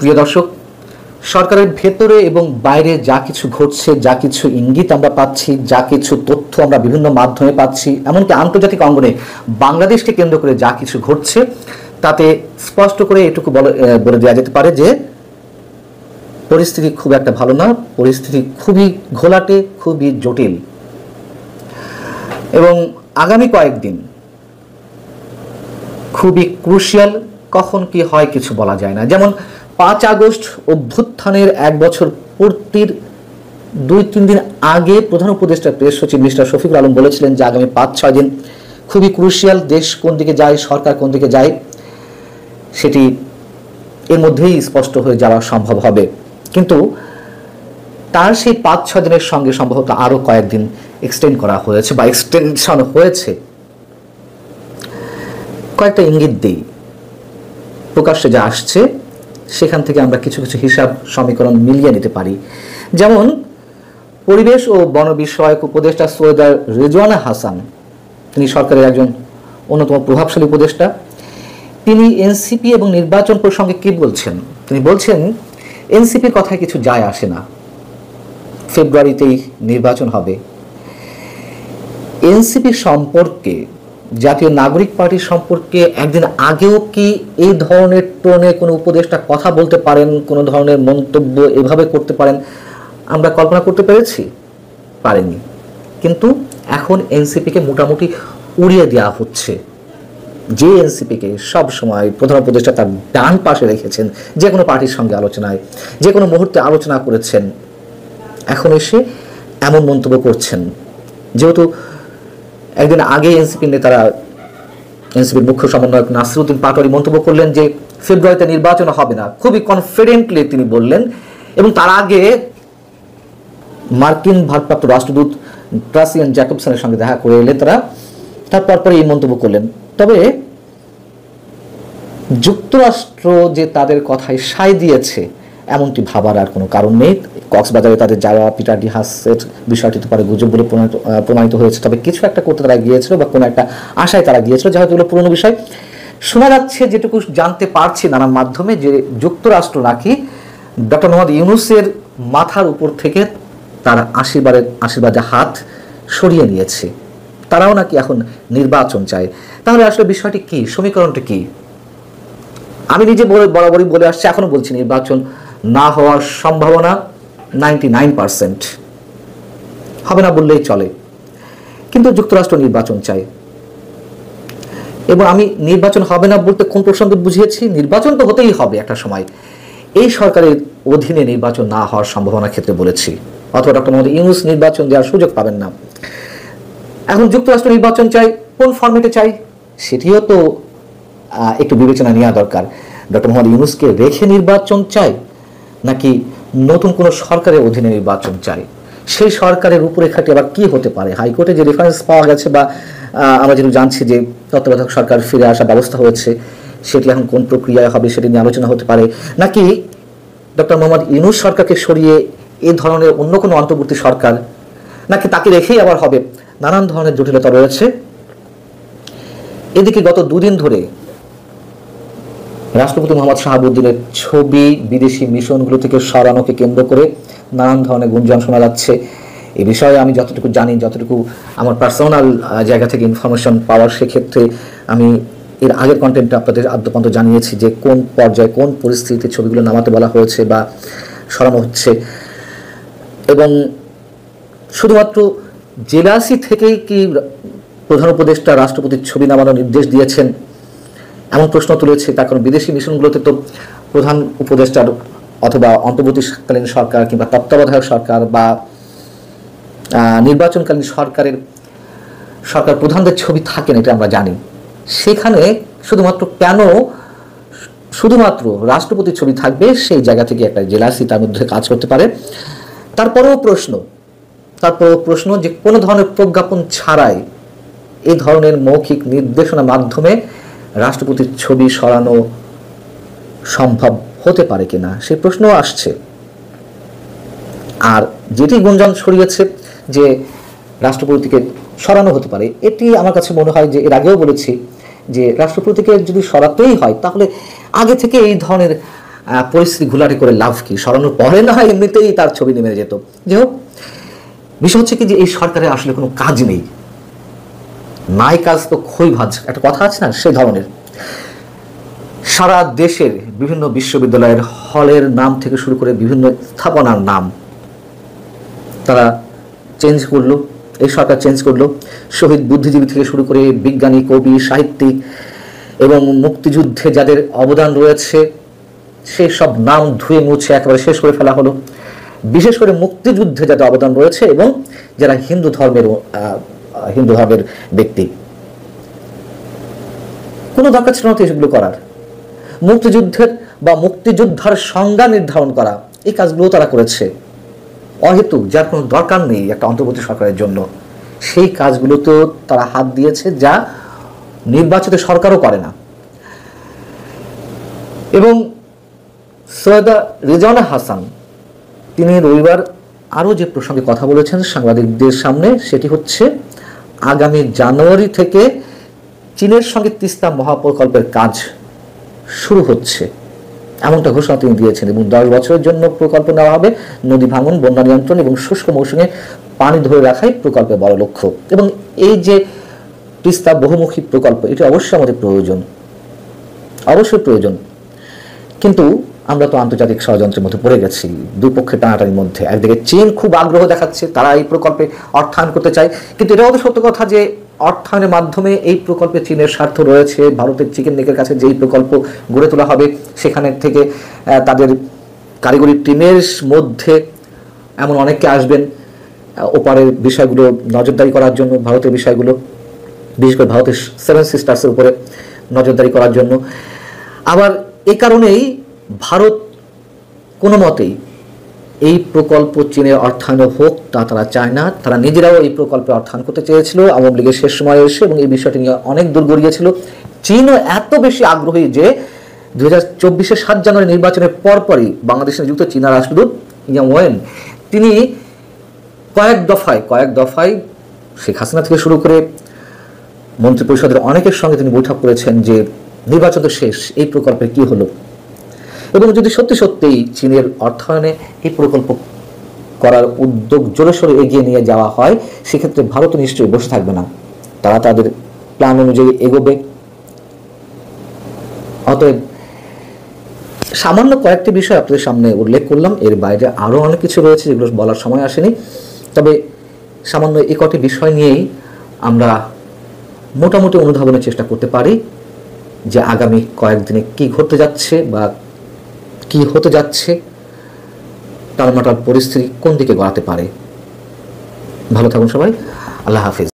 প্রিয় দর্শক, সরকারের ভেতরে এবং বাইরে যা কিছু ঘটছে, যা কিছু ইঙ্গিত আমরা পাচ্ছি, যা কিছু তথ্য আমরা বিভিন্ন মাধ্যমে পাচ্ছি, এমনকি আন্তর্জাতিক অঙ্গনে বাংলাদেশকে কেন্দ্র করে যা কিছু ঘটছে, তাতে স্পষ্ট করে এটুকু বলে দেওয়া যেতে পারে যে পরিস্থিতি খুব একটা ভালো না, পরিস্থিতি খুবই ঘোলাটে, খুবই জটিল। এবং আগামী কয়েকদিন খুবই ক্রুশিয়াল, কখন কি হয় কিছু বলা যায় না। যেমন 5 আগস্ট অভ্যুত্থানের 1 বছর পূর্তির 2-3 দিন আগে প্রধান উপদেষ্টা প্রেস সচিব মিস্টার শফিকুল আলম বলেছিলেন যে আগামী 5-6 দিন খুবই ক্রুশিয়াল, দেশ কোন দিকে যায়, সরকার কোন দিকে যায় সেটি এর মধ্যেই স্পষ্ট হয়ে যাওয়া সম্ভব হবে। কিন্তু তার সেই 5-6 দিনের সঙ্গে সম্ভবত আরও কয়েকদিন এক্সটেন্ড করা হয়েছে বা এক্সটেনশন হয়েছে। কয়েকটা ইঙ্গিত দিই, প্রকাশ্যে যা আসছে সেখান থেকে আমরা কিছু কিছু হিসাব সমীকরণ মিলিয়ে নিতে পারি। যেমন পরিবেশ ও বন বিষয়ক উপদেষ্টা সৈয়দা রেজওয়ানা হাসান, তিনি সরকারের একজন অন্যতম প্রভাবশালী উপদেষ্টা। তিনি এনসিপি এবং নির্বাচন প্রসঙ্গে কি বলছেন? তিনি বলছেন এনসিপির কথায় কিছু যায় আসে না, ফেব্রুয়ারিতেই নির্বাচন হবে। এনসিপি সম্পর্কে, জাতীয় নাগরিক পার্টি সম্পর্কে একদিন আগেও কি এই ধরনের টোনে কোনো উপদেষ্টা কথা বলতে পারেন, কোনো ধরনের মন্তব্য এভাবে করতে পারেন আমরা কল্পনা করতে পেরেছি? পারেনি। কিন্তু এখন এনসিপিকে মোটামুটি উড়িয়ে দেওয়া হচ্ছে। যে এনসিপিকে সব সময় প্রধান উপদেষ্টা তার ডান পাশে রেখেছেন, যে কোনো পার্টির সঙ্গে আলোচনায়, যে কোনো মুহূর্তে আলোচনা করেছেন, এখন এসে এমন মন্তব্য করছেন। যেহেতু একদিন আগে এনসিপির নেতারা, এনসিপির মুখ্য সমন্বয়ক নাসিরউদ্দিন পাটোয়ারি মন্তব্য করলেন যে ফেব্রুয়ারিতে নির্বাচন হবে না, খুবই কনফিডেন্টলি তিনি বললেন। এবং তার আগে মার্কিন ভারপ্রাপ্ত রাষ্ট্রদূত ট্রাসিয়ান জ্যাকবসনের সঙ্গে দেখা করে এলেন তারা, তারপর এই মন্তব্য করলেন। তবে যুক্তরাষ্ট্র যে তাদের কথায় সায় দিয়েছে এমনটি ভাবার আর কোনো কারণ নেই। কক্সবাজারে তাদের যাওয়া, পিটার ডি হাসের বিষয়টি তো পরে গুজব বলে প্রমাণিত হয়েছে। তবে কিছু একটা করতে তারা গিয়েছিল বা কোনো একটা আশায় তারা গিয়েছিল, যা হয়তো পুরনো বিষয়। শোনা যাচ্ছে, যেটুকু জানতে পারছি নানান মাধ্যমে, যে যুক্তরাষ্ট্র নাকি ডক্টর মোহাম্মদ ইউনূসের মাথার উপর থেকে তার আশীর্বাদের হাত সরিয়ে নিয়েছে। তারাও নাকি এখন নির্বাচন চায়। তাহলে আসলে বিষয়টি কি, সমীকরণটি কি? আমি নিজে বরাবরই বলে আসছি, এখনো বলছি, নির্বাচন না হওয়ার সম্ভাবনা 99% হবে না বললেই চলে। কিন্তু যুক্তরাষ্ট্র নির্বাচন চায়। এবং আমি নির্বাচন হবে না বলতে কোন প্রসঙ্গে বুঝিয়েছি? নির্বাচন তো হতেই হবে একটা সময়। এই সরকারের অধীনে নির্বাচন না হওয়ার সম্ভাবনার ক্ষেত্রে বলেছি, অথবা ডক্টর মোহাম্মদ ইউনূস নির্বাচন দেওয়ার সুযোগ পাবেন না। এখন যুক্তরাষ্ট্র নির্বাচন চাই, কোন ফরম্যাটে চাই সেটিও তো একটু বিবেচনা নেওয়া দরকার। ডক্টর মোহাম্মদ ইউনূসকে রেখে নির্বাচন চাই, নাকি নতুন কোনো সরকারের অধীনে নির্বাচন চাই? সেই সরকারের রূপরেখাটি আবার কি হতে পারে? হাইকোর্টে যে রেফারেন্স পাওয়া গেছে, বা আমরা যেটা জানছি যে তত্ত্বাবধায়ক সরকার ফিরে আসার ব্যবস্থা হয়েছে, সেটি এখন কোন প্রক্রিয়ায় হবে সেটি নিয়ে আলোচনা হতে পারে। নাকি ডক্টর মোহাম্মদ ইউনূস সরকারকে সরিয়ে এই ধরনের অন্য কোনো অন্তর্বর্তী সরকার, নাকি তাকে রেখেই আবার হবে? নানান ধরনের জটিলতা রয়েছে। এদিকে গত 2 দিন ধরে রাষ্ট্রপতি মোহাম্মদ শাহাবুদ্দিনের ছবি বিদেশি মিশনগুলো থেকে সরানোকে কেন্দ্র করে নানান ধরনের গুঞ্জন শোনা যাচ্ছে। এ বিষয়ে আমি যতটুকু জানি, যতটুকু আমার পার্সোনাল জায়গা থেকে ইনফরমেশন পাওয়ার, সেক্ষেত্রে আমি এর আগের কন্টেন্টটা আপনাদের আদ্যপান্ত জানিয়েছি যে কোন পর্যায়ে, কোন পরিস্থিতিতে ছবিগুলো নামাতে বলা হয়েছে বা সরানো হচ্ছে। এবং শুধুমাত্র জেলাসি থেকেই কি প্রধান উপদেষ্টা রাষ্ট্রপতির ছবি নামানোর নির্দেশ দিয়েছেন এমন প্রশ্ন তুলেছে। তার কারণ বিদেশি মিশনগুলোতে তো প্রধান উপদেষ্টার অথবা অন্তর্বর্তীকালীন সরকার কিংবা তত্ত্বাবধায়ক সরকার বা নির্বাচনকালীন সরকার প্রধানদের ছবি থাকেন, এটা আমরা জানি। সেখানে শুধুমাত্র রাষ্ট্রপতির ছবি থাকবে, সেই জায়গা থেকে একটা জেলাসি তার মধ্যে কাজ করতে পারে। তারপরেও প্রশ্ন যে কোনো ধরনের প্রজ্ঞাপন ছাড়াই এই ধরনের মৌখিক নির্দেশনার মাধ্যমে রাষ্ট্রপতির ছবি সরানো সম্ভব হতে পারে কিনা, সেই প্রশ্নও আসছে। আর যেটি গুঞ্জন ছড়িয়েছে যে রাষ্ট্রপতিকে সরানো হতে পারে, এটি আমার কাছে মনে হয় যে এর আগেও বলেছি যে রাষ্ট্রপতিকে যদি সরাতেই হয় তাহলে আগে থেকে এই ধরনের পরিস্থিতি ঘোলাটে করে লাভ কি, সরানোর পরে না হয় এমনিতেই তার ছবি নেমে যেত। যাই হোক, বিষয় হচ্ছে কি যে এই সরকারের আসলে কোনো কাজ নেই, নাই কাজ তো খই ভাজ, একটা কথা আছে না, সেই ধরনের। সারা দেশের বিভিন্ন বিশ্ববিদ্যালয়ের হলের নাম থেকে শুরু করে বিভিন্ন স্থাপনার নাম তারা চেঞ্জ করলো, এই সরকার চেঞ্জ করলো। শহীদ বুদ্ধিজীবী থেকে শুরু করে বিজ্ঞানী, কবি, সাহিত্যিক এবং মুক্তিযুদ্ধে যাদের অবদান রয়েছে সেই সব নাম ধুয়ে মুছে একেবারে শেষ করে ফেলা হলো। বিশেষ করে মুক্তিযুদ্ধে যাদের অবদান রয়েছে এবং যারা হিন্দু ধর্মের ব্যক্তি, কোনো দরকার ছিল না তো এগুলো করার। মুক্তিযুদ্ধের বা মুক্তিযোদ্ধার সংজ্ঞা নির্ধারণ করা, এই কাজগুলো তারা করেছে অহেতুক, যার কোনো দরকার নেই একটা অন্তর্বর্তী সরকারের জন্য। সেই কাজগুলো তো তারা হাত দিয়েছে যা নির্বাচিত সরকারও করে না। এবং সৈয়দা রিজওয়ানা হাসান তিনি রবিবার আরও যে প্রসঙ্গে কথা বলেছেন সাংবাদিকদের সামনে, সেটি হচ্ছে আগামী জানুয়ারি থেকে চীনের সঙ্গে তিস্তা মহাপ্রকল্পের কাজ শুরু হচ্ছে, এমনটা ঘোষণা তিনি দিয়েছেন। এবং 10 বছরের জন্য প্রকল্প নেওয়া হবে। নদী ভাঙন, বন্যা নিয়ন্ত্রণ এবং শুষ্ক মৌসুমে পানি ধরে রাখাই প্রকল্পের বড় লক্ষ্য। এবং এই যে তিস্তা বহুমুখী প্রকল্প, এটি অবশ্যই আমাদের প্রয়োজন, অবশ্যই প্রয়োজন। কিন্তু আমরা তো আন্তর্জাতিক ষড়যন্ত্রের মধ্যে পড়ে গেছি, দুই পক্ষের টানাটানির মধ্যে। একদিকে চীন খুব আগ্রহ দেখাচ্ছে, তারা এই প্রকল্পে অর্থায়ন করতে চায়, কিন্তু এটাও তো সত্য কথা যে অর্থায়নের মাধ্যমে এই প্রকল্পে চীনের স্বার্থ রয়েছে। ভারতের চিকেন নেকের কাছে যেই প্রকল্প গড়ে তোলা হবে সেখানে থেকে তাদের কারিগরি টিমের মধ্যে এমন অনেকে আসবেন ওপারের বিষয়গুলো নজরদারি করার জন্য, ভারতের বিষয়গুলো, বিশেষ করে ভারতের 7 সিস্টার্সের উপরে নজরদারি করার জন্য। আবার এই কারণেই ভারত কোনো মতেই এই প্রকল্প চীনের অর্থায়ন হোক তা তারা চায় না। তারা নিজেরাও এই প্রকল্পে অর্থায়ন করতে চেয়েছিল আওয়ামী লীগের শেষ সময়ে এসে, এবং এই বিষয়টি নিয়ে অনেক দূর গড়িয়েছিল। চীনও এত বেশি আগ্রহী যে 2024-এর 7 জানুয়ারি নির্বাচনের পরপরই বাংলাদেশে নিযুক্ত চীনা রাষ্ট্রদূত ইয়াং ওয়েন তিনি কয়েক দফায় শেখ হাসিনা থেকে শুরু করে মন্ত্রিপরিষদের অনেকের সঙ্গে তিনি বৈঠক করেছেন যে নির্বাচন তো শেষ, এই প্রকল্পের কি হলো। এবং যদি সত্যি সত্যিই চীনের অর্থায়নে এই প্রকল্প করার উদ্যোগ জোরেশোরে এগিয়ে নিয়ে যাওয়া হয়, সেক্ষেত্রে ভারত নিশ্চয়ই বসে থাকবে না, তারা তাদের প্ল্যান অনুযায়ী এগোবে। অতএব সামান্য কয়েকটি বিষয় আপনাদের সামনে উল্লেখ করলাম, এর বাইরে আরও অনেক কিছু রয়েছে যেগুলো বলার সময় আসেনি। তবে সামান্য এই কটি বিষয় নিয়েই আমরা মোটামুটি অনুধাবনের চেষ্টা করতে পারি যে আগামী কয়েকদিনে কি ঘটতে যাচ্ছে বা কি হতে যাচ্ছে, টালমাটাল পরিস্থিতি কোন দিকে গড়াতে পারে। ভালো থাকুন সবাই, আল্লাহ হাফিজ।